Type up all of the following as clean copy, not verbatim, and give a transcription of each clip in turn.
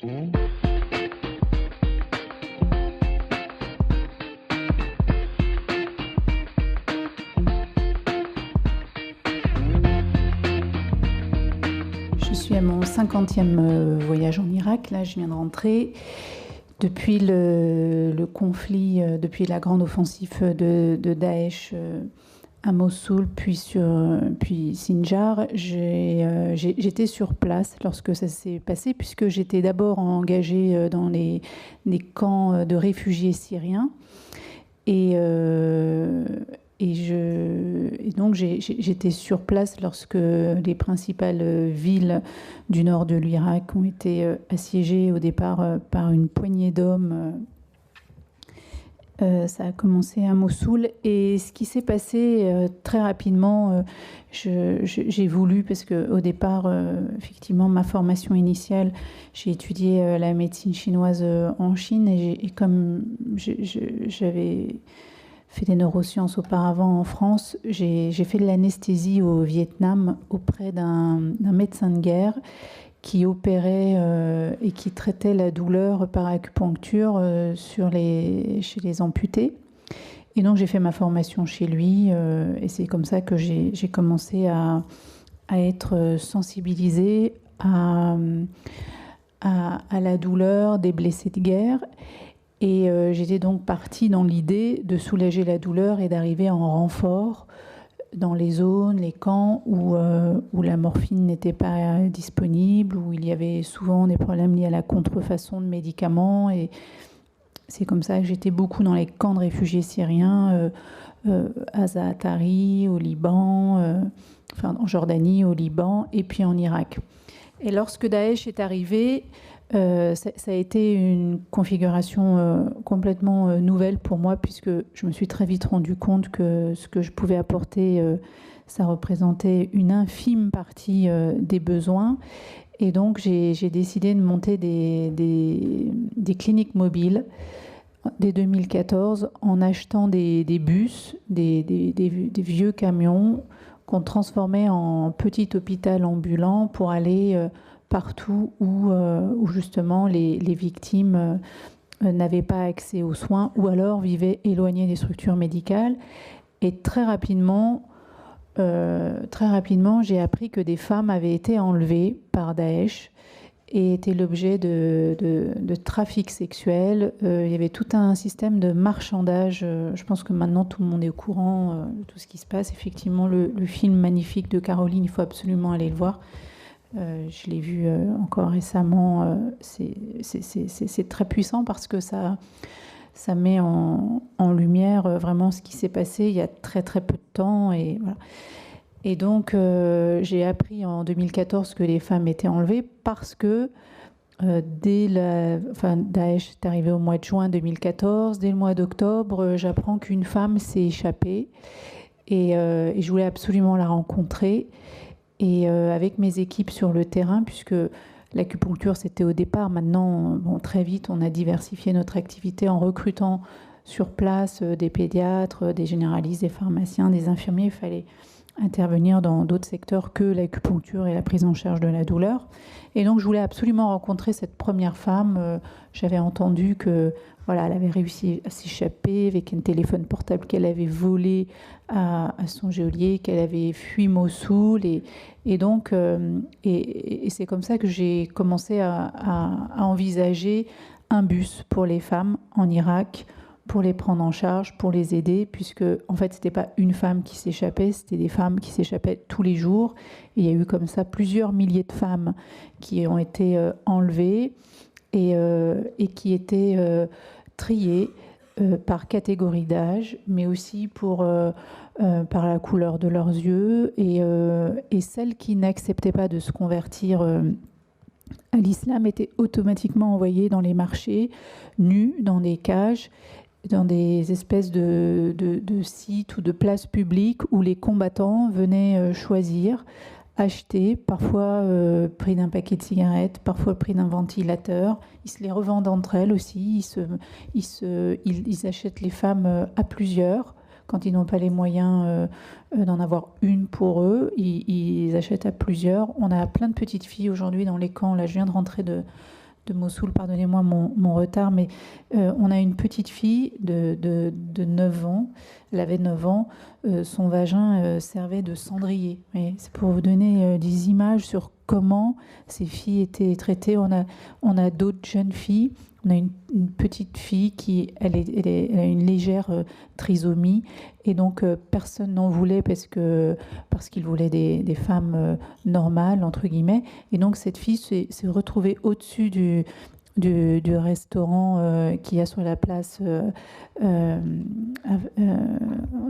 Je suis à mon 50e voyage en Irak. Là, je viens de rentrer. Depuis le conflit, depuis la grande offensive de Daesh à Mossoul, puis Sinjar, j'étais sur place lorsque ça s'est passé, puisque j'étais d'abord engagée dans les camps de réfugiés syriens. Et donc j'étais sur place lorsque les principales villes du nord de l'Irak ont été assiégées au départ par une poignée d'hommes. Ça a commencé à Mossoul, et ce qui s'est passé très rapidement, j'ai voulu, parce qu'au départ, effectivement, ma formation initiale, j'ai étudié la médecine chinoise en Chine, et comme j'avais fait des neurosciences auparavant en France, j'ai fait de l'anesthésie au Vietnam auprès d'un médecin de guerre qui opérait et qui traitait la douleur par acupuncture chez les amputés. Et donc j'ai fait ma formation chez lui, et c'est comme ça que j'ai commencé à être sensibilisée à la douleur des blessés de guerre. Et j'étais donc partie dans l'idée de soulager la douleur et d'arriver en renfort dans les zones, les camps où la morphine n'était pas disponible, où il y avait souvent des problèmes liés à la contrefaçon de médicaments. Et c'est comme ça que j'étais beaucoup dans les camps de réfugiés syriens, à Zaatari, au Liban, en Jordanie, au Liban, et puis en Irak. Et lorsque Daesh est arrivé, ça a été une configuration complètement nouvelle pour moi, puisque je me suis très vite rendu compte que ce que je pouvais apporter, ça représentait une infime partie des besoins. Et donc j'ai décidé de monter des cliniques mobiles dès 2014 en achetant des bus, des vieux camions qu'on transformait en petit hôpital ambulant pour aller partout où justement les victimes n'avaient pas accès aux soins, ou alors vivaient éloignées des structures médicales. Et très rapidement, j'ai appris que des femmes avaient été enlevées par Daesh et étaient l'objet de trafic sexuel. Il y avait tout un système de marchandage. Je pense que maintenant tout le monde est au courant de tout ce qui se passe. Effectivement, le film magnifique de Caroline, il faut absolument aller le voir. Je l'ai vu encore récemment. C'est très puissant parce que ça met en lumière vraiment ce qui s'est passé il y a très très peu de temps. Et voilà. Et donc j'ai appris en 2014 que les femmes étaient enlevées parce que Daesh est arrivé au mois de juin 2014. Dès le mois d'octobre, j'apprends qu'une femme s'est échappée, et je voulais absolument la rencontrer. Et avec mes équipes sur le terrain, puisque l'acupuncture c'était au départ, maintenant très vite on a diversifié notre activité en recrutant sur place des pédiatres, des généralistes, des pharmaciens, des infirmiers. Il fallait intervenir dans d'autres secteurs que l'acupuncture et la prise en charge de la douleur. Et donc je voulais absolument rencontrer cette première femme. J'avais entendu que voilà, elle avait réussi à s'échapper avec un téléphone portable qu'elle avait volé à son geôlier, qu'elle avait fui Mossoul, et donc c'est comme ça que j'ai commencé à envisager un bus pour les femmes en Irak, pour les prendre en charge, pour les aider, puisque en fait c'était pas une femme qui s'échappait, c'était des femmes qui s'échappaient tous les jours. Et il y a eu comme ça plusieurs milliers de femmes qui ont été enlevées et qui étaient triées par catégorie d'âge, mais aussi par la couleur de leurs yeux, et celles qui n'acceptaient pas de se convertir à l'islam étaient automatiquement envoyées dans les marchés, nues, dans des cages, dans des espèces de sites ou de places publiques où les combattants venaient choisir, acheter, parfois prix d'un paquet de cigarettes, parfois prix d'un ventilateur. Ils se les revendent entre elles aussi. Ils achètent les femmes à plusieurs. Quand ils n'ont pas les moyens d'en avoir une pour eux, ils achètent à plusieurs. On a plein de petites filles aujourd'hui dans les camps. Là, je viens de rentrer de de Mossoul, pardonnez-moi mon retard, mais on a une petite fille de 9 ans. Elle avait 9 ans. Son vagin servait de cendrier. C'est pour vous donner des images sur comment ces filles étaient traitées. On a d'autres jeunes filles. On a une petite fille qui elle a une légère trisomie. Et donc, personne n'en voulait parce qu'il voulait des femmes normales, entre guillemets. Et donc, cette fille s'est retrouvée au-dessus du restaurant qu'il y a sur la place,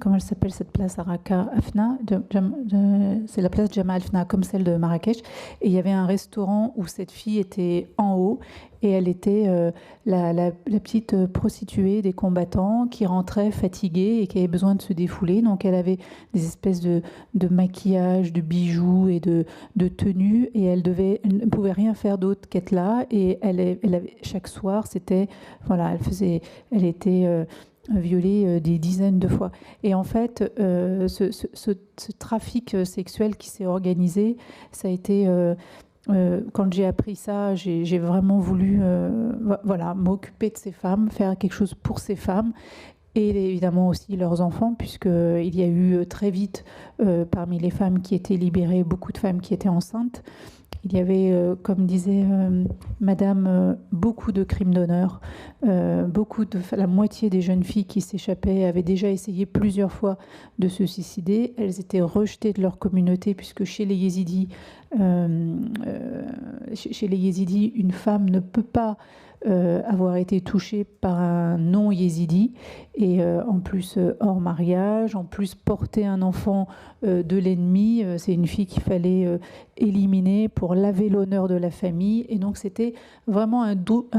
comment elle s'appelle cette place, Araka Afna, c'est la place Jamal Afna, comme celle de Marrakech. Et il y avait un restaurant où cette fille était en haut, et elle était la petite prostituée des combattants qui rentrait fatiguée et qui avait besoin de se défouler. Donc elle avait des espèces de maquillage, de bijoux et de tenues, et elle ne pouvait rien faire d'autre qu'être là. Et elle avait, chaque soir, c'était, voilà, elle était violée des dizaines de fois. Et en fait, ce trafic sexuel qui s'est organisé, ça a été... quand j'ai appris ça, j'ai vraiment voulu voilà, m'occuper de ces femmes, faire quelque chose pour ces femmes, et évidemment aussi leurs enfants, puisqu'il y a eu très vite, parmi les femmes qui étaient libérées, beaucoup de femmes qui étaient enceintes. Il y avait, comme disait Madame, beaucoup de crimes d'honneur. La moitié des jeunes filles qui s'échappaient avaient déjà essayé plusieurs fois de se suicider. Elles étaient rejetées de leur communauté, puisque chez les Yézidis, une femme ne peut pas avoir été touchée par un non-yézidi, et en plus hors mariage, en plus porter un enfant de l'ennemi, c'est une fille qu'il fallait éliminer pour laver l'honneur de la famille. Et donc c'était vraiment un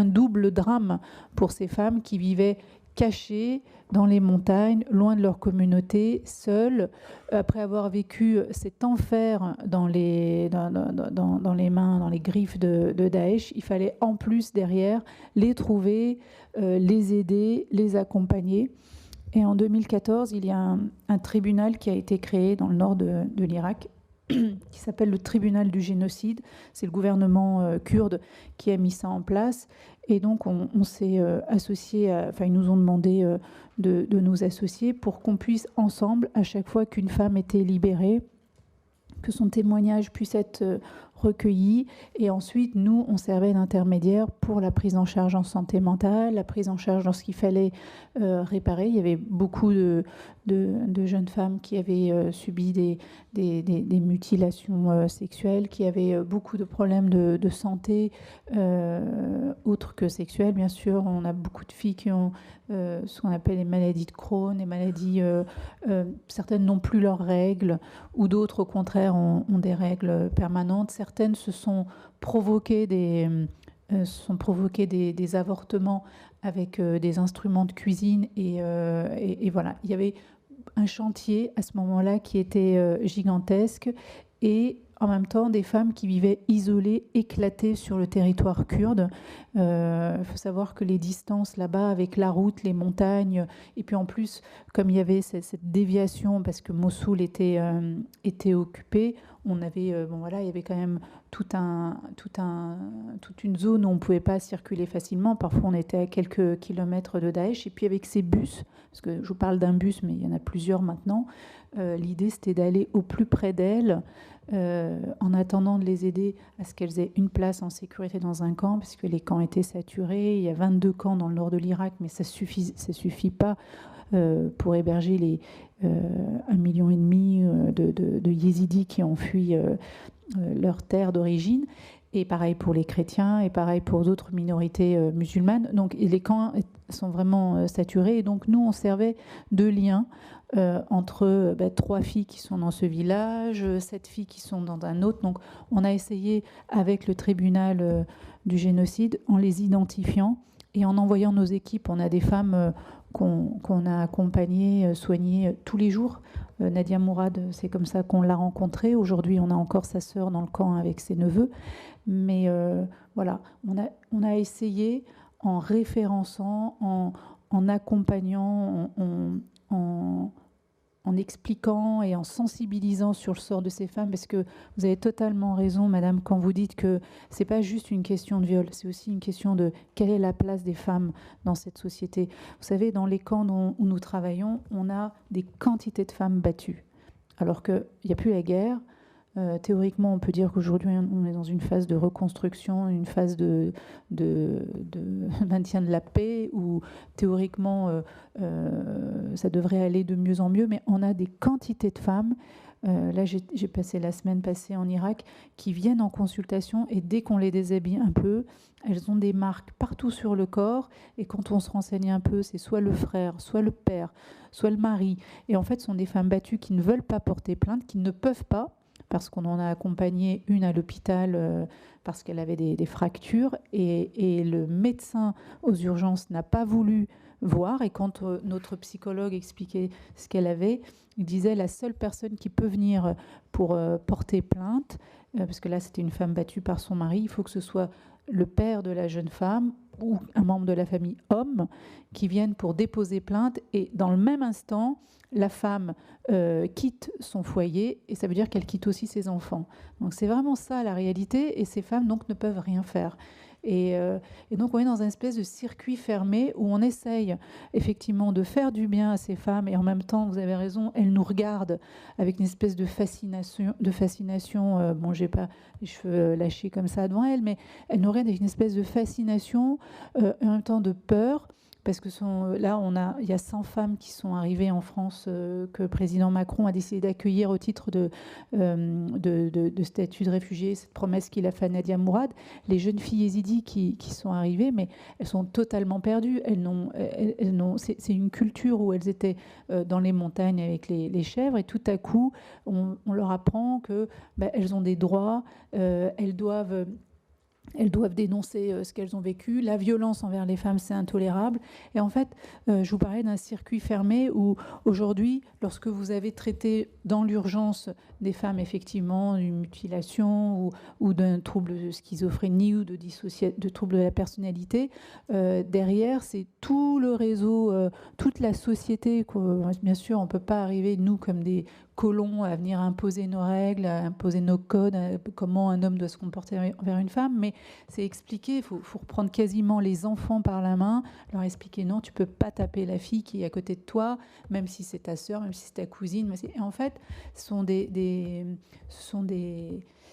double drame pour ces femmes qui vivaient cachées dans les montagnes, loin de leur communauté, seules, après avoir vécu cet enfer dans les mains, dans les griffes de Daesh. Il fallait en plus derrière les trouver, les aider, les accompagner. Et en 2014, il y a un tribunal qui a été créé dans le nord de l'Irak, qui s'appelle le tribunal du génocide. C'est le gouvernement kurde qui a mis ça en place. Et donc, on s'est associé, enfin, ils nous ont demandé de nous associer pour qu'on puisse ensemble, à chaque fois qu'une femme était libérée, que son témoignage puisse être recueilli. Et ensuite, nous, on servait d'intermédiaire pour la prise en charge en santé mentale, la prise en charge dans ce qu'il fallait réparer. Il y avait beaucoup de jeunes femmes qui avaient subi des mutilations sexuelles, qui avaient beaucoup de problèmes de santé autres que sexuelles. Bien sûr, on a beaucoup de filles qui ont ce qu'on appelle les maladies de Crohn, les maladies, certaines n'ont plus leurs règles, ou d'autres, au contraire, ont des règles permanentes. Certaines se sont provoquées des avortements avec des instruments de cuisine. Et voilà, il y avait un chantier à ce moment-là qui était gigantesque, et en même temps des femmes qui vivaient isolées, éclatées sur le territoire kurde. Il faut savoir que les distances là-bas, avec la route, les montagnes, et puis en plus, comme il y avait cette déviation, parce que Mossoul était occupé, on avait, bon voilà, il y avait quand même toute une zone où on ne pouvait pas circuler facilement. Parfois, on était à quelques kilomètres de Daesh. Et puis avec ces bus, parce que je vous parle d'un bus, mais il y en a plusieurs maintenant, l'idée, c'était d'aller au plus près d'elles, en attendant de les aider à ce qu'elles aient une place en sécurité dans un camp, parce que les camps étaient saturés. Il y a 22 camps dans le nord de l'Irak, mais ça suffit pas pour héberger les 1,5 million de yézidis qui ont fui leur terre d'origine. Et pareil pour les chrétiens, et pareil pour d'autres minorités musulmanes. Donc les camps sont vraiment saturés. Et donc nous, on servait de lien entre 3 filles qui sont dans ce village, 7 filles qui sont dans un autre. Donc on a essayé, avec le tribunal du génocide, en les identifiant et en envoyant nos équipes. On a des femmes qu'on a accompagnées, soignées tous les jours. Nadia Mourad, c'est comme ça qu'on l'a rencontrée. Aujourd'hui, on a encore sa sœur dans le camp avec ses neveux. Mais voilà, on a essayé, en référençant, en accompagnant, en en expliquant et en sensibilisant sur le sort de ces femmes, parce que vous avez totalement raison, madame, quand vous dites que c'est pas juste une question de viol, c'est aussi une question de quelle est la place des femmes dans cette société. Vous savez, dans les camps où nous travaillons, on a des quantités de femmes battues, alors qu'il n'y a plus la guerre. Théoriquement, on peut dire qu'aujourd'hui, on est dans une phase de reconstruction, une phase de maintien de la paix, où théoriquement, ça devrait aller de mieux en mieux, mais on a des quantités de femmes. Là, j'ai passé la semaine passée en Irak, qui viennent en consultation, et dès qu'on les déshabille un peu, elles ont des marques partout sur le corps, et quand on se renseigne un peu, c'est soit le frère, soit le père, soit le mari. Et en fait, ce sont des femmes battues qui ne veulent pas porter plainte, qui ne peuvent pas, parce qu'on en a accompagné une à l'hôpital parce qu'elle avait des fractures, et le médecin aux urgences n'a pas voulu voir. Et quand notre psychologue expliquait ce qu'elle avait, il disait la seule personne qui peut venir pour porter plainte, parce que là c'était une femme battue par son mari, il faut que ce soit le père de la jeune femme ou un membre de la famille homme qui viennent pour déposer plainte, et dans le même instant, la femme quitte son foyer, et ça veut dire qu'elle quitte aussi ses enfants. Donc c'est vraiment ça la réalité, et ces femmes donc ne peuvent rien faire. Et donc on est dans un espèce de circuit fermé où on essaye effectivement de faire du bien à ces femmes, et en même temps, vous avez raison, elles nous regardent avec une espèce de fascination. Bon, j'ai pas les cheveux lâchés comme ça devant elles, mais elles nous regardent avec une espèce de fascination, en même temps de peur. Parce que il y a 100 femmes qui sont arrivées en France, que le président Macron a décidé d'accueillir au titre de statut de réfugié, cette promesse qu'il a faite à Nadia Mourad. Les jeunes filles yézidis qui sont arrivées, mais elles sont totalement perdues. C'est une culture où elles étaient dans les montagnes avec les chèvres, et tout à coup, on leur apprend que elles ont des droits, elles doivent dénoncer ce qu'elles ont vécu. La violence envers les femmes, c'est intolérable. Et en fait, je vous parlais d'un circuit fermé où, aujourd'hui, lorsque vous avez traité dans l'urgence des femmes, effectivement, d'une mutilation ou d'un trouble de schizophrénie ou de trouble de la personnalité, derrière, c'est tout le réseau, toute la société. Bien sûr, on ne peut pas arriver, nous, comme des colons, à venir imposer nos règles, à imposer nos codes, comment un homme doit se comporter envers une femme, mais c'est expliqué. Il faut reprendre quasiment les enfants par la main, leur expliquer non, tu peux pas taper la fille qui est à côté de toi, même si c'est ta sœur, même si c'est ta cousine. Et en fait,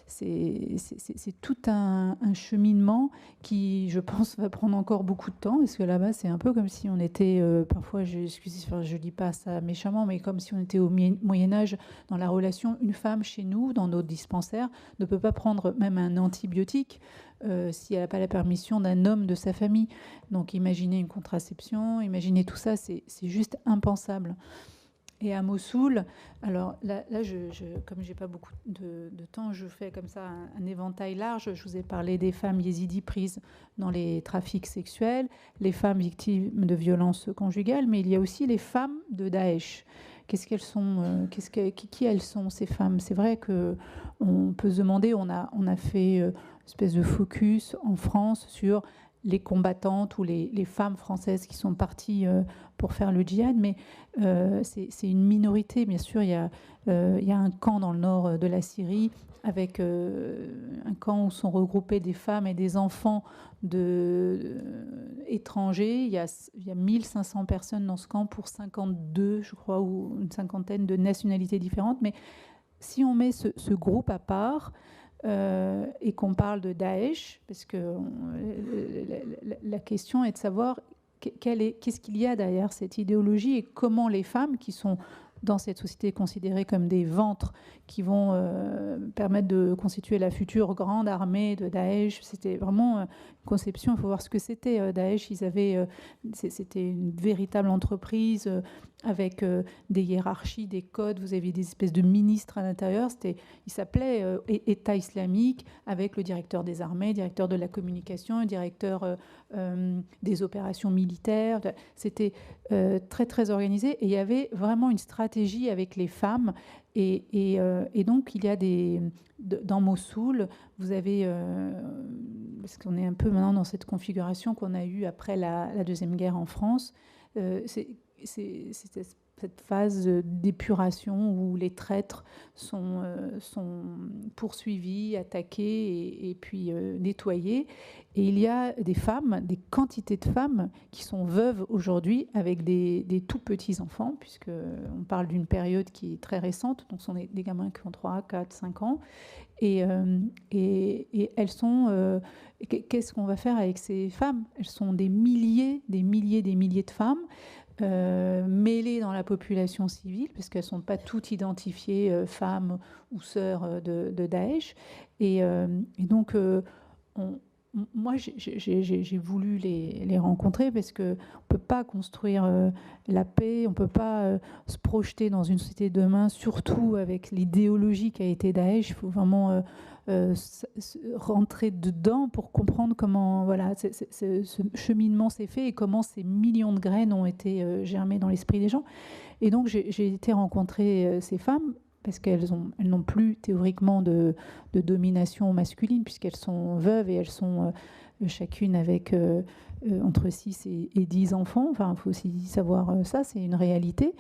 c'est tout un cheminement qui, je pense, va prendre encore beaucoup de temps, parce que là-bas, c'est un peu comme si on était, parfois, je ne dis pas ça méchamment, mais comme si on était au Moyen-Âge dans la relation. Une femme chez nous, dans notre dispensaire, ne peut pas prendre même un antibiotique si elle n'a pas la permission d'un homme de sa famille. Donc imaginez une contraception, imaginez tout ça, c'est juste impensable. Et à Mossoul, alors là comme j'ai pas beaucoup de temps, je fais comme ça un éventail large. Je vous ai parlé des femmes yézidis prises dans les trafics sexuels, les femmes victimes de violences conjugales, mais il y a aussi les femmes de Daesh. Qu'est-ce qu'elles sont qui elles sont, ces femmes? C'est vrai que on peut se demander. On a fait une espèce de focus en France sur les combattantes ou les femmes françaises qui sont parties pour faire le djihad, mais c'est une minorité. Bien sûr, il y a un camp dans le nord de la Syrie, avec un camp où sont regroupés des femmes et des enfants étrangers. Il y a 1500 personnes dans ce camp pour 52, je crois, ou une cinquantaine de nationalités différentes. Mais si on met ce groupe à part, et qu'on parle de Daesh, parce que la question est de savoir qu'est-ce qu'il y a derrière cette idéologie, et comment les femmes qui sont dans cette société considérées comme des ventres qui vont permettre de constituer la future grande armée de Daesh. C'était vraiment une conception. Il faut voir ce que c'était. Daesh, c'était une véritable entreprise avec des hiérarchies, des codes. Vous aviez des espèces de ministres à l'intérieur. Il s'appelait État islamique, avec le directeur des armées, directeur de la communication, directeur des opérations militaires. C'était très, très organisé. Et il y avait vraiment une stratégie avec les femmes. Et donc, il y a dans Mossoul, vous avez, parce qu'on est un peu maintenant dans cette configuration qu'on a eue après la Deuxième Guerre en France, cette phase d'épuration où les traîtres sont poursuivis, attaqués et puis nettoyés. Et il y a des femmes, des quantités de femmes qui sont veuves aujourd'hui avec des tout petits enfants, puisqu'on parle d'une période qui est très récente, donc ce sont des gamins qui ont 3, 4, 5 ans. Et elles sont... qu'est-ce qu'on va faire avec ces femmes? Elles sont des milliers de femmes mêlées dans la population civile, parce qu'elles ne sont pas toutes identifiées femmes ou sœurs de Daesh. Et donc, moi, j'ai voulu les rencontrer parce qu'on ne peut pas construire la paix, on ne peut pas se projeter dans une société de demain, surtout avec l'idéologie qui a été Daesh. Il faut vraiment rentrer dedans pour comprendre comment ce cheminement s'est fait et comment ces millions de graines ont été germées dans l'esprit des gens. Et donc, j'ai été rencontrer ces femmes parce qu'elles n'ont plus théoriquement de domination masculine, puisqu'elles sont veuves et elles sont chacune avec entre 6 et 10 enfants. Enfin, il faut aussi savoir ça, c'est une réalité.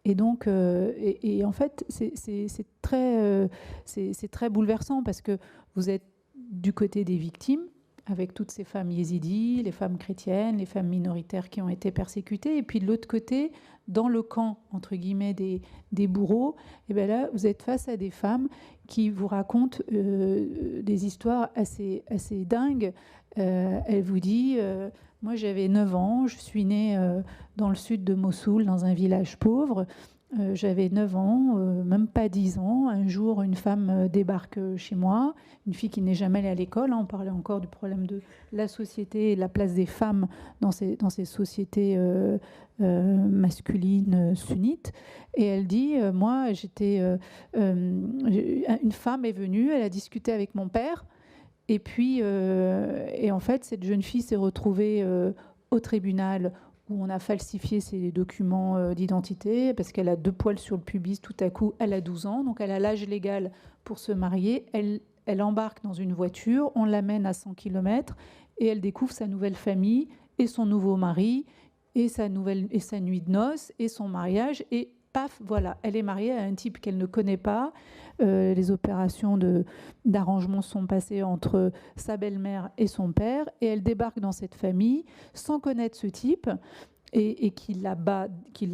Et donc, et en fait, c'est très bouleversant, parce que vous êtes du côté des victimes, avec toutes ces femmes yézidis, les femmes chrétiennes, les femmes minoritaires qui ont été persécutées, et puis de l'autre côté, dans le camp, entre guillemets, des bourreaux, et bien là, vous êtes face à des femmes qui vous racontent des histoires assez dingues. Elle vous dit, moi j'avais 9 ans, je suis née dans le sud de Mossoul, dans un village pauvre. J'avais 9 ans, même pas 10 ans. Un jour, une femme débarque chez moi, une fille qui n'est jamais allée à l'école. On parlait encore du problème de la société et de la place des femmes dans ces sociétés masculines sunnites. Et elle dit, moi, une femme est venue, elle a discuté avec mon père. Et puis, et en fait, cette jeune fille s'est retrouvée au tribunal où on a falsifié ses documents d'identité parce qu'elle a 2 poils sur le pubis. Tout à coup, elle a 12 ans, donc elle a l'âge légal pour se marier. Elle embarque dans une voiture, on l'amène à 100 km et elle découvre sa nouvelle famille et son nouveau mari et sa nuit de noces et son mariage. Et paf, voilà, elle est mariée à un type qu'elle ne connaît pas. Les opérations d'arrangement sont passées entre sa belle-mère et son père, et elle débarque dans cette famille sans connaître ce type, et qui la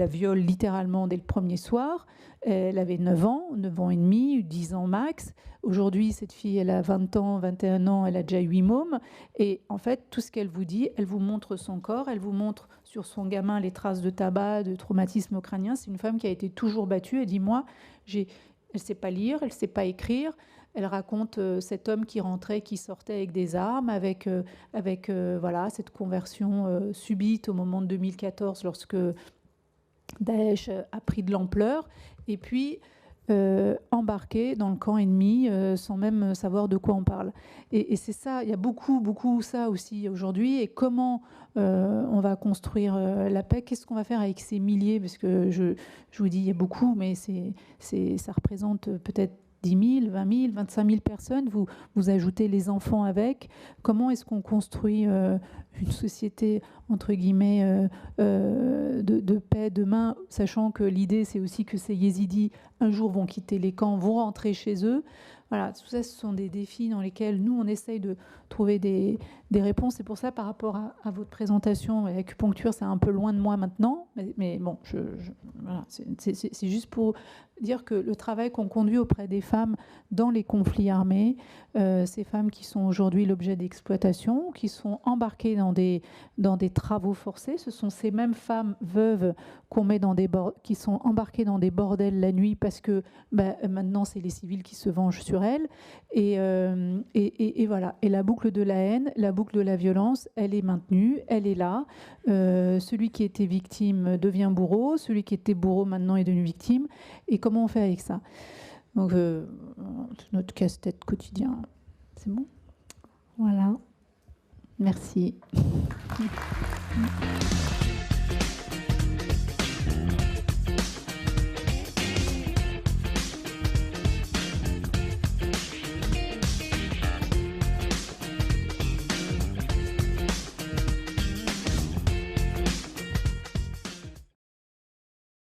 viole littéralement dès le premier soir. Elle avait 9 ans et demi, 10 ans max. Aujourd'hui, cette fille, elle a 20 ans, 21 ans, elle a déjà 8 mômes. Et en fait, tout ce qu'elle vous dit, elle vous montre son corps, elle vous montre sur son gamin les traces de tabac, de traumatisme crânien. C'est une femme qui a été toujours battue. Elle dit, moi, elle ne sait pas lire, elle ne sait pas écrire. Elle raconte cet homme qui rentrait, qui sortait avec des armes, avec voilà, cette conversion subite au moment de 2014, lorsque Daesh a pris de l'ampleur, et puis embarqué dans le camp ennemi sans même savoir de quoi on parle. Et c'est ça, il y a beaucoup ça aussi aujourd'hui. Et comment on va construire la paix? Qu'est-ce qu'on va faire avec ces milliers? Parce que je vous dis, il y a beaucoup, mais ça représente peut-être 10 000, 20 000, 25 000 personnes, vous ajoutez les enfants avec. Comment est-ce qu'on construit une société, entre guillemets, de paix demain, sachant que l'idée, c'est aussi que ces yézidis, un jour, vont quitter les camps, vont rentrer chez eux. Voilà, tout ça, ce sont des défis dans lesquels nous, on essaye de trouver des réponses. C'est pour ça, par rapport à votre présentation, l'acupuncture, c'est un peu loin de moi maintenant. Mais bon, voilà, c'est juste pour dire que le travail qu'on conduit auprès des femmes dans les conflits armés, ces femmes qui sont aujourd'hui l'objet d'exploitation, qui sont embarquées dans des travaux forcés, ce sont ces mêmes femmes veuves qu'on met qui sont embarquées dans des bordels la nuit parce que maintenant c'est les civils qui se vengent sur elles. Et voilà. Et la boucle de la haine, la boucle de la violence, elle est maintenue, elle est là. Celui qui était victime devient bourreau, celui qui était bourreau maintenant est devenu victime. Et comment on fait avec ça? Donc, notre casse-tête quotidien. C'est bon? Voilà. Merci.